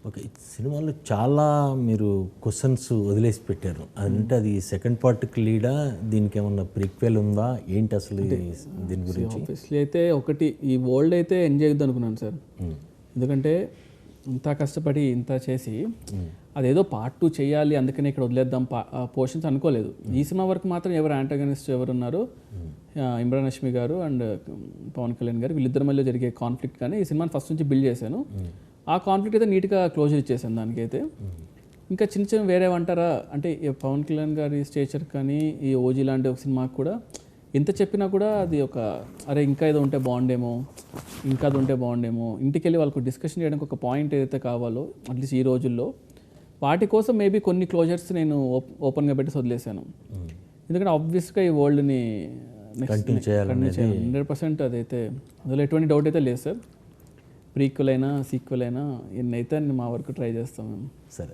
Okay. సినిమాలో చాలా మీరు క్వశ్చన్స్ వదిలేసి పెట్టారు. అంటే అది సెకండ్ పార్ట్కి లీడా, దీనికి ఏమన్నా ప్రిక్వెల్ ఉందా ఏంటి అసలు దీని గురించి? ఆబ్వియస్లీ అయితే ఒకటి ఈ వరల్డ్ అయితే ఎంజాయ్ చేద్దాం అనుకున్నాను సార్. ఎందుకంటే ఇంత కష్టపడి ఇంత చేసి అదేదో పార్ట్ 2 చేయాలి అందుకనే ఇక్కడ వదిలేద్దాం పోర్షన్స్ అనుకోలేదు. ఈ సినిమా వరకు మాత్రం ఎవరు యాంటాగనిస్ట్ ఎవరు ఉన్నారు, ఇమ్రాన్ హష్మి గారు అండ్ పవన్ కళ్యాణ్ గారు, వీళ్ళిద్దరి మధ్య జరిగే కాన్ఫ్లిక్ట్ కానీ ఈ సినిమాని ఫస్ట్ నుంచి బిల్డ్ చేశాను. ఆ కాన్ఫ్లిక్ట్ అయితే నీట్గా క్లోజర్ ఇచ్చేసాను దానికైతే. ఇంకా చిన్న చిన్న వేరే అంటారా అంటే పవన్ కళ్యాణ్ గారి స్టేచర్ కానీ ఈ ఓజీ లాంటి ఒక సినిమాకి కూడా ఎంత చెప్పినా కూడా అది ఒక అరే ఇంకా ఏదో ఉంటే బాగుండేమో, ఇంకా అది ఉంటే బాగుండేమో, ఇంటికి వెళ్ళి వాళ్ళకు డిస్కషన్ చేయడానికి ఒక పాయింట్ ఏదైతే కావాలో అట్లీస్ట్ ఈ రోజుల్లో వాటి కోసం మేబీ కొన్ని క్లోజర్స్ నేను ఓపెన్గా పెట్టి వదిలేశాను. ఎందుకంటే ఆబ్వియస్గా ఈ వరల్డ్ని కంటిన్యూ చేయాలి 100%. అదైతే అందులో ఎటువంటి డౌట్ అయితే లేదు సార్. ప్రీక్వెల్ అయినా సీక్వెల్ అయినా ఎన్నైతే మా వరకు ట్రై చేస్తాం మేము. సరే.